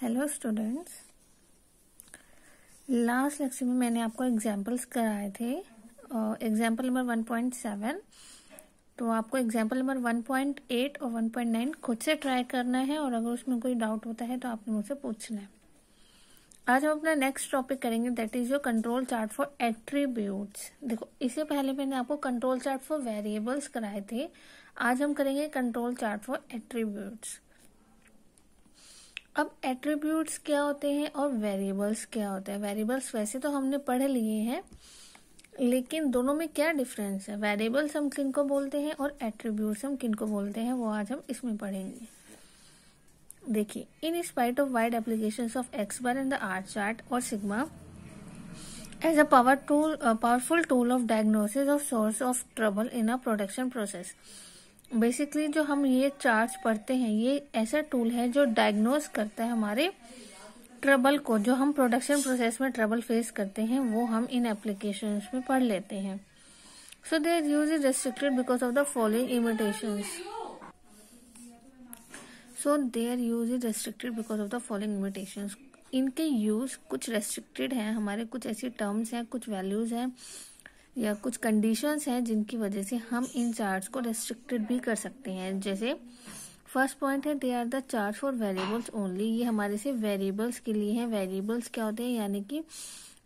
Hello students, last lecture में मैंने आपको एग्जांपल्स कराए थे। Example number 1.7। तो आपको एग्जांपल नंबर 1.8 और 1.9 खुद से ट्राई करना है और अगर उसमें कोई डाउट होता है तो आपने मुझसे पूछना है। आज हम अपना नेक्स्ट टॉपिक करेंगे, that is your control chart for attributes. देखो, इससे पहले मैंने आपको कंट्रोल चार्ट फॉर वेरिएबल्स कराए थे। आज हम करेंगे कंट्रोल चार्ट फॉर एट्रीब्यूट्स। अब एट्रीब्यूट्स क्या होते हैं और वेरिएबल्स क्या होते हैं। वेरिएबल्स वैसे तो हमने पढ़ लिए हैं, लेकिन दोनों में क्या डिफरेंस है। वेरिएबल्स हम किनको बोलते हैं और एट्रीब्यूट्स हम किनको बोलते हैं, वो आज हम इसमें पढ़ेंगे। देखिए, in spite of wide applications of X bar in the R chart और sigma as a powerful tool of diagnosis of source of trouble in a production process. Basically जो हम ये चार्ट्स पढ़ते हैं, ये ऐसा टूल है जो डायग्नोज करता है हमारे ट्रबल को, जो हम प्रोडक्शन प्रोसेस में ट्रबल फेस करते हैं, वो हम इन एप्लीकेशंस में पढ़ लेते हैं। So their use is restricted because of the following limitations. इनके यूज कुछ रेस्ट्रिक्टेड है, हमारे कुछ ऐसी टर्म्स हैं, कुछ वैल्यूज हैं या कुछ कंडीशंस हैं जिनकी वजह से हम इन चार्ट्स को रेस्ट्रिक्टेड भी कर सकते हैं। जैसे फर्स्ट पॉइंट है, they are the chart for variables only. ये हमारे से वेरिएबल्स के लिए हैं। वेरिएबल्स क्या होते हैं, यानी कि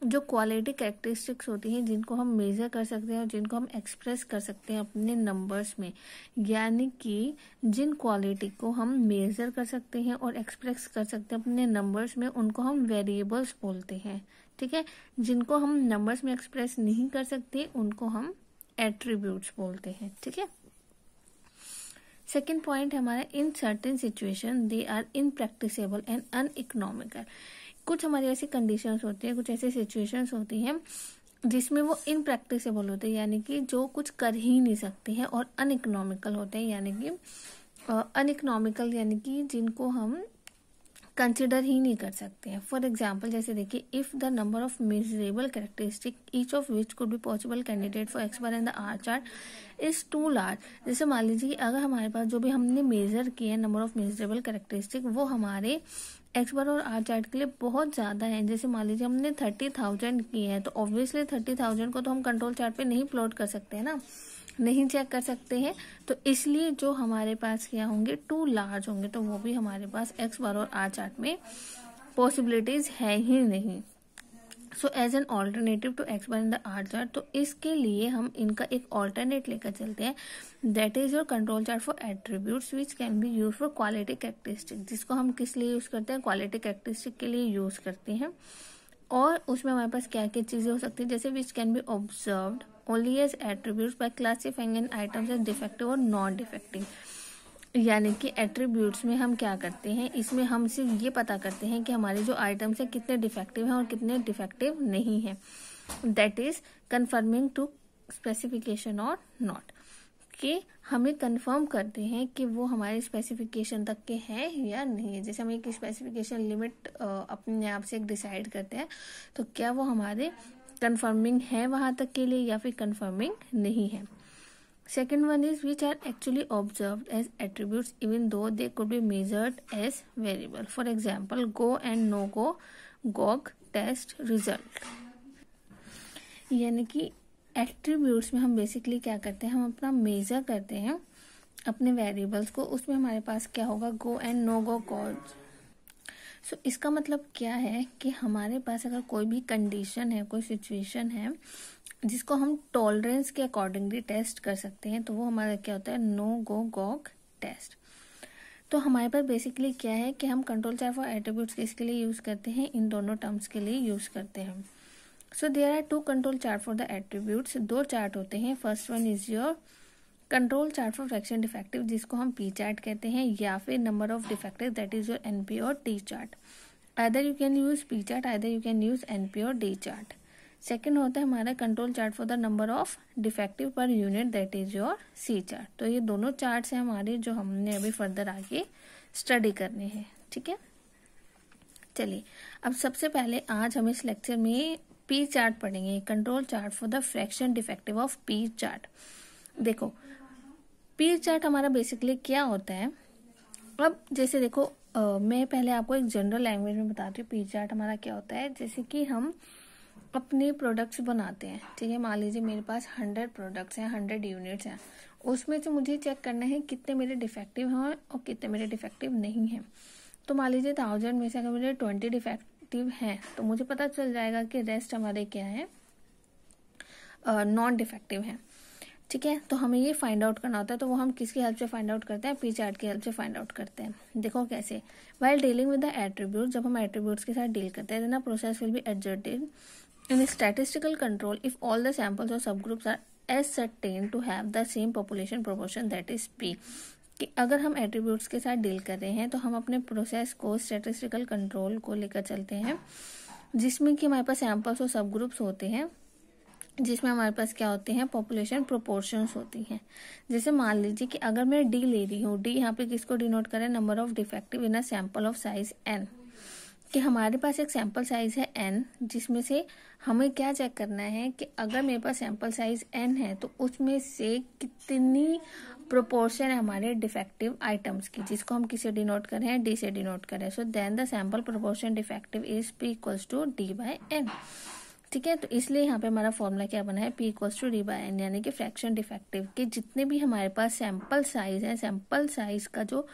जो क्वालिटी कैरेक्टरिस्टिक्स होती हैं जिनको हम मेजर कर सकते हैं और जिनको हम एक्सप्रेस कर सकते हैं अपने नंबर्स में, यानी कि जिन क्वालिटी को हम मेजर कर सकते हैं और एक्सप्रेस कर सकते हैं अपने नंबर्स में, उनको हम वेरिएबल्स बोलते हैं। ठीक है, जिनको हम नंबर्स में एक्सप्रेस नहीं कर सकते उनको हम एट्रीब्यूट्स बोलते हैं। ठीक है, सेकेंड पॉइंट है हमारा, in certain situation they are impracticable and uneconomical. कुछ हमारी ऐसी कंडीशंस होती है, कुछ ऐसी सिचुएशंस होती हैं जिसमें वो इनप्रैक्टिसेबल होते हैं, यानी कि जो कुछ कर ही नहीं सकते हैं, और अनइकोनॉमिकल होते हैं, यानी कि अनइकोनॉमिकल यानी कि जिनको हम कंसिडर ही नहीं कर सकते हैं। फॉर एग्जाम्पल, जैसे देखिए, if the number of measurable characteristic each of which could be possible candidate for X bar in the R chart is too large. जैसे मान लीजिए अगर हमारे पास जो भी हमने मेजर किए हैं नंबर ऑफ मेजरेबल कैरेक्टरिस्टिक, वो हमारे एक्स बार और आर चार्ट के लिए बहुत ज्यादा है। जैसे मान लीजिए हमने 30,000 किए हैं, तो ऑब्वियसली 30,000 को तो हम कंट्रोल चार्ट पे नहीं प्लॉट कर सकते हैं ना, नहीं चेक कर सकते हैं। तो इसलिए जो हमारे पास क्या होंगे, टू लार्ज होंगे, तो वो भी हमारे पास एक्स बार और आर चार्ट में पॉसिबिलिटीज है ही नहीं। So as an alternative to X bar in the R chart, तो इसके लिए हम इनका एक ऑल्टरनेट लेकर चलते हैं, that is your control chart for attributes which can B use for quality characteristic. जिसको हम किस लिए यूज करते हैं, क्वालिटी कैरेक्टरिस्टिक के लिए यूज करते हैं। और उसमें हमारे पास क्या क्या चीजें हो सकती है, जैसे which can be observed only as attributes by classifying an items as defective और नॉन डिफेक्टिव। यानी कि एट्रीब्यूट्स में हम क्या करते हैं, इसमें हम सिर्फ ये पता करते हैं कि हमारे जो आइटम्स हैं कितने डिफेक्टिव हैं और कितने डिफेक्टिव नहीं हैं। That is conforming to specification और नॉट, कि हमें कंफर्म करते हैं कि वो हमारे स्पेसिफिकेशन तक के हैं या नहीं है। जैसे हम एक स्पेसिफिकेशन लिमिट अपने आप से एक डिसाइड करते हैं, तो क्या वो हमारे कंफर्मिंग है वहां तक के लिए या फिर कंफर्मिंग नहीं है। Second one is which are actually observed as attributes even though they could be measured as variable. For example, go and no go, gauge, test, result. यानी कि एट्रीब्यूट्स में हम बेसिकली क्या करते हैं, हम अपना मेजर करते हैं अपने वेरिएबल्स को। उसमें हमारे पास क्या होगा, go and no go, cause. So इसका मतलब क्या है कि हमारे पास अगर कोई भी कंडीशन है, कोई सिचुएशन है जिसको हम टॉलरेंस के अकॉर्डिंगली टेस्ट कर सकते हैं, तो वो हमारा क्या होता है, नो गो गॉग टेस्ट। तो हमारे पास बेसिकली क्या है कि हम कंट्रोल चार्ट फॉर एट्रीब्यूट्स किसके लिए यूज करते हैं, इन दोनों टर्म्स के लिए यूज करते हैं। So there are two control chart for the attributes. दो चार्ट होते हैं। First one is your control chart for fraction defective, जिसको हम पी चार्ट कहते हैं, या फिर number of defective, that is your NP और T chart. Either you can use P chart, either you can use NP और D chart. Second होता है हमारा control chart for the number of defective per unit, that is your C chart. तो ये दोनों charts हैं हमारे, जो हमने अभी फर्दर आगे स्टडी करने हैं। ठीक है, चलिए अब सबसे पहले आज हम इस लेक्चर में पी चार्ट पढ़ेंगे, control chart for the fraction defective of P chart. देखो, पी चार्ट हमारा बेसिकली क्या होता है। अब जैसे देखो, मैं पहले आपको एक जनरल लैंग्वेज में बताती हूँ पी चार्ट हमारा क्या होता है। जैसे कि हम अपने प्रोडक्ट्स बनाते हैं, ठीक है। मान लीजिए मेरे पास 100 प्रोडक्ट्स हैं, 100 यूनिट्स हैं, उसमें से मुझे चेक करना है कितने मेरे डिफेक्टिव हैं और कितने मेरे डिफेक्टिव नहीं हैं। तो मान लीजिए 1000 में से अगर मेरे 20 डिफेक्टिव हैं तो मुझे पता चल जाएगा कि रेस्ट हमारे क्या है, नॉन डिफेक्टिव हैं, ठीक है। तो हमें ये फाइंड आउट करना होता है। तो वो हम किसकी हेल्प से फाइंड आउट करते हैं, पी चार्ट की हेल्प से फाइंड आउट करते हैं। देखो कैसे, while dealing with the attribute, जब हम एट्रीब्यूट्स के साथ डील करते हैं, then process will be adjusted in statistical control if all the samples और sub groups are ascertain to have the same population proportion, that is P. कि अगर हम एट्रीब्यूट्स के साथ डील कर रहे हैं तो हम अपने प्रोसेस को स्टैटिस्टिकल कंट्रोल को लेकर चलते हैं, जिसमें कि हमारे पास सैंपल्स और सब ग्रुप्स होते हैं, जिसमें हमारे पास क्या होते हैं, पॉपुलेशन प्रोपोर्शंस होती हैं। जैसे मान लीजिए कि अगर मैं डी ले रही हूँ, डी यहाँ पे किसको डिनोट करें, number of defective in a sample of size N, कि हमारे पास एक सैंपल साइज है एन, जिसमें से हमें क्या चेक करना है कि अगर मेरे पास सैंपल साइज एन है तो उसमें से कितनी प्रोपोर्शन है हमारे डिफेक्टिव आइटम्स की, जिसको हम किसे डिनोट करें हैं, डी से डिनोट करें। So then the sample proportion defective is P equals to D by N, ठीक है। तो इसलिए यहाँ पे हमारा फॉर्मूला क्या बना है, P equals to D by N, यानी कि फ्रैक्शन डिफेक्टिव के जितने भी हमारे पास सैंपल साइज है, सैंपल साइज का जो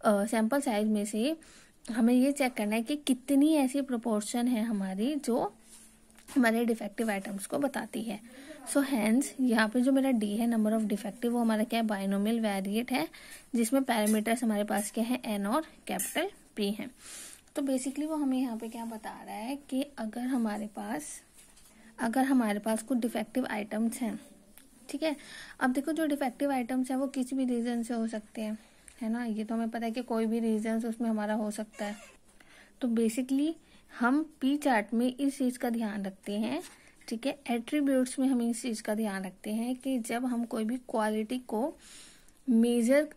सैंपल साइज में से हमें ये चेक करना है कि कितनी ऐसी प्रोपोर्शन है हमारी जो हमारे डिफेक्टिव आइटम्स को बताती है। सो हैंस यहाँ पे जो मेरा डी है, नंबर ऑफ डिफेक्टिव, वो हमारा क्या है, बाइनोमियल वेरिएट है, जिसमें पैरामीटर्स हमारे पास क्या है, एन और कैपिटल पी है। तो बेसिकली वो हमें यहाँ पे क्या बता रहा है कि अगर हमारे पास कुछ डिफेक्टिव आइटम्स हैं, ठीक है। अब देखो जो डिफेक्टिव आइटम्स हैं वो किसी भी रीजन से हो सकते हैं, है ना, ये तो हमें पता है कि कोई भी रीजन उसमें हमारा हो सकता है। तो बेसिकली हम पी चार्ट में इस चीज़ का ध्यान रखते हैं, ठीक है। एट्रीब्यूट्स में हम इस चीज़ का ध्यान रखते हैं कि जब हम कोई भी क्वालिटी को मेजर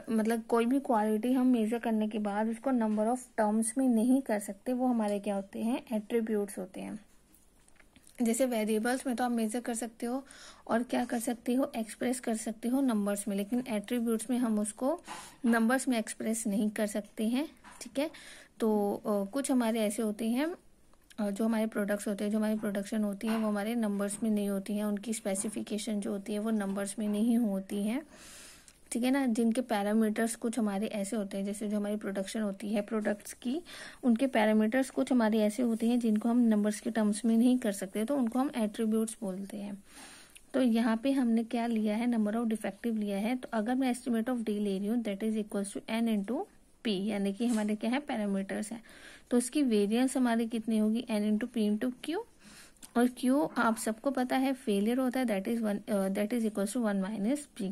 मतलब कोई भी क्वालिटी हम मेजर करने के बाद उसको नंबर ऑफ टर्म्स में नहीं कर सकते, वो हमारे क्या होते हैं, एट्रीब्यूट्स होते हैं। जैसे वेरिएबल्स में तो आप मेजर कर सकते हो और क्या कर सकते हो, एक्सप्रेस कर सकते हो नंबर्स में, लेकिन एट्रीब्यूट्स में हम उसको नंबर्स में एक्सप्रेस नहीं कर सकते हैं, ठीक है। तो कुछ हमारे ऐसे होते हैं जो हमारे प्रोडक्ट्स होते हैं, जो हमारी प्रोडक्शन होती है वो हमारे नंबर्स में नहीं होती हैं, उनकी स्पेसिफिकेशन जो होती है वो नंबर्स में नहीं होती हैं, ठीक है ना। जिनके पैरामीटर्स कुछ हमारे ऐसे होते हैं, जैसे जो हमारी प्रोडक्शन होती है प्रोडक्ट्स की, उनके पैरामीटर्स कुछ हमारे ऐसे होते हैं जिनको हम नंबर्स के टर्म्स में नहीं कर सकते, तो उनको हम एट्रीब्यूट्स बोलते हैं। तो यहाँ पे हमने क्या लिया है, नंबर ऑफ डिफेक्टिव लिया है। तो अगर मैं एस्टिमेट ऑफ डी ले रही हूँ, that is equals to N into P, यानी कि हमारे क्या है, पैरामीटर्स है। तो उसकी वेरिएंस हमारी कितनी होगी, N into P into Q, और क्यू आप सबको पता है फेलियर होता है, that is equals to 1 minus P.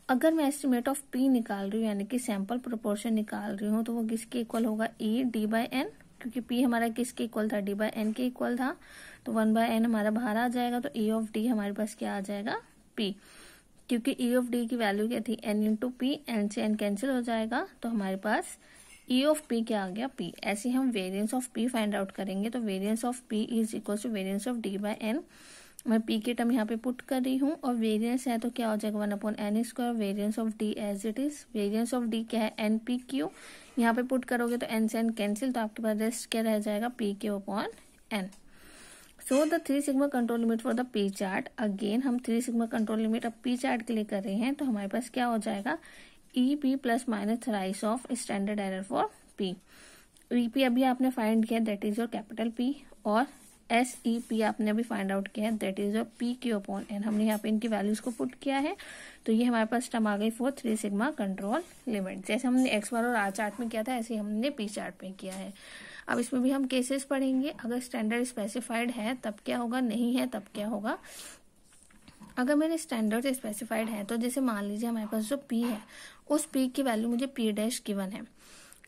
अगर मैं एस्टिमेट ऑफ पी निकाल रही हूँ, यानी कि सैंपल प्रोपोर्शन निकाल रही हूँ, तो वो किसके इक्वल होगा, ई डी बाय एन, क्योंकि पी हमारा किसके इक्वल था, डी बाय एन के इक्वल था। तो 1 बाय एन हमारा बाहर आ जाएगा, तो ई ऑफ डी हमारे पास क्या आ जाएगा, पी, क्योंकि ई ऑफ डी की वैल्यू क्या थी, एन इंटू पी, एन से एन कैंसिल हो जाएगा, तो हमारे पास ई ऑफ पी क्या आ गया, पी। ऐसे हम variance of P find out करेंगे। तो variance of P is equal to variance of D by N, मैं पी के टर्म यहाँ पे पुट कर रही हूँ, और वेरिएंस है तो क्या हो जाएगा, 1/n², variance of D as it is, variance of D क्या है, एन पी क्यू, यहाँ पे पुट करोगे तो एन से एन कैंसिल, तो आपके पास रेस्ट क्या रह जाएगा, P Q upon N. So the 3 sigma control limit for the P chart, again हम 3 सिग्मा कंट्रोल लिमिट अब पी चार्ट के लिए कर रहे हैं, तो हमारे पास क्या हो जाएगा, E P plus minus thrice of standard error for P. E P अभी आपने फाइंड किया, that is your capital P, और एस ई पी आपने अभी फाइंड आउट किया है, that is your P Q upon N. हमने यहाँ पे इनकी वैल्यूज को पुट किया है, तो ये हमारे पास टर्म आ गई फॉर 3 सिग्मा कंट्रोल लिमिट। जैसे हमने एक्स बार और आर चार्ट में किया था, ऐसे हमने पी चार्ट में किया है। अब इसमें भी हम केसेस पढ़ेंगे, अगर स्टैंडर्ड स्पेसिफाइड है तब क्या होगा, नहीं है तब क्या होगा। अगर मेरे स्टैंडर्ड स्पेसिफाइड है, तो जैसे मान लीजिए हमारे पास जो पी है, उस पी की वैल्यू मुझे पी डैश गिवन है,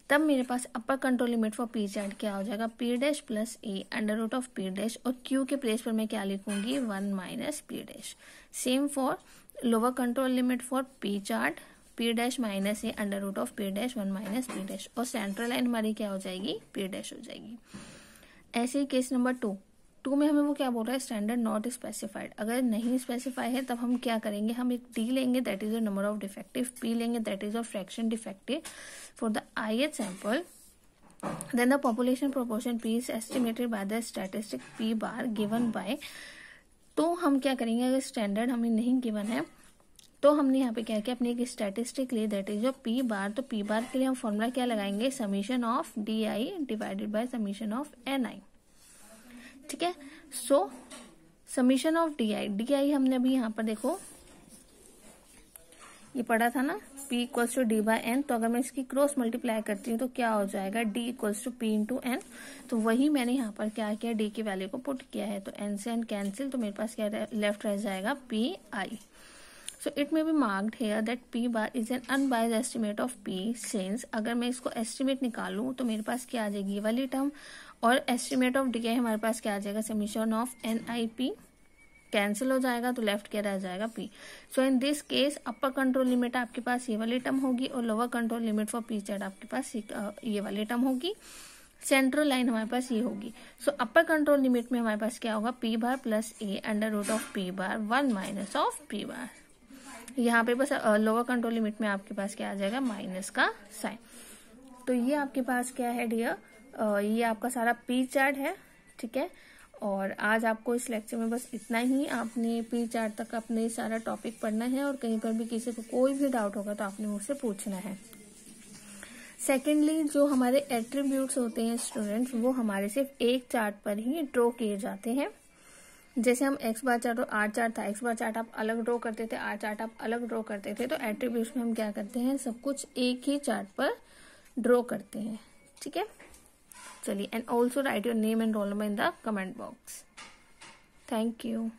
तब मेरे पास upper control limit for P chart क्या हो जाएगा, P dash plus A under root of P dash, और क्यू के प्लेस पर मैं क्या लिखूंगी, 1 minus P dash. Same for lower control limit for P chart, P dash minus A under root of P dash 1 minus P dash, और central line हमारी क्या हो जाएगी, पी डैश हो जाएगी। ऐसे ही केस नंबर 2, 2 में हमें वो क्या बोल रहा है, स्टैंडर्ड नॉट स्पेसिफाइड। अगर नहीं स्पेसिफाई है तब हम क्या करेंगे, हम एक डी लेंगे that is the number of defective, P लेंगे that is the fraction defective for the ith sample, then the population proportion P is estimated by the statistic P bar given by। तो हम क्या करेंगे, अगर standard हमें नहीं given है तो हमने यहाँ पे क्या किया, अपने एक स्टैटिस्टिक ली दैट इज जो P बार। तो P बार के लिए हम फॉर्मूला क्या लगाएंगे, summation of DI divided by summation of NI। ठीक है, सो समीशन ऑफ DI हमने अभी यहाँ पर देखो ये पढ़ा था ना, P equals to D by N। तो अगर मैं इसकी क्रॉस मल्टीप्लाई करती हूँ तो क्या हो जाएगा, D equals to P into N। तो वही मैंने यहाँ पर क्या किया, D की वैल्यू को पुट किया है। तो N से N कैंसिल, तो मेरे पास क्या लेफ्ट रह जाएगा PI। So it may be marked here that P bar is an unbiased estimate of P since. अगर मैं इसको एस्टिमेट निकालूं तो मेरे पास क्या आ जाएगी, ये वाली टर्म, और एस्टिमेट ऑफ DI हमारे पास क्या आ जाएगा, समीशन ऑफ NIP कैंसिल हो जाएगा, तो लेफ्ट क्या रह जाएगा P। So in this case upper control limit आपके पास ये वाली टर्म होगी और lower control limit for P chat आपके पास ये वाली टर्म होगी। सेंट्रल लाइन हमारे पास ये होगी। सो अपर कंट्रोल लिमिट में हमारे पास क्या होगा, P bar plus A under root of P bar 1 minus of P bar. यहाँ पे बस लोअर कंट्रोल लिमिट में आपके पास क्या आ जाएगा, माइनस का साइन। तो ये आपके पास क्या है डियर, ये आपका सारा P चार्ट है। ठीक है, और आज आपको इस लेक्चर में बस इतना ही, आपने P चार्ट तक अपने सारा टॉपिक पढ़ना है और कहीं पर भी किसी को कोई भी डाउट होगा तो आपने मुझसे पूछना है। सेकेंडली, जो हमारे एट्रीब्यूट्स होते हैं स्टूडेंट्स, वो हमारे सिर्फ एक चार्ट पर ही ड्रॉ किए जाते हैं। जैसे हम X बार चार्ट और R चार्ट था, X बार चार्ट आप अलग ड्रॉ करते थे, R चार्ट आप अलग ड्रॉ करते थे। तो एट्रीब्यूट्स में हम क्या करते हैं, सब कुछ एक ही चार्ट पर ड्रॉ करते हैं। ठीक है, चलिए, and also right your name and roll number in the comment box. Thank you.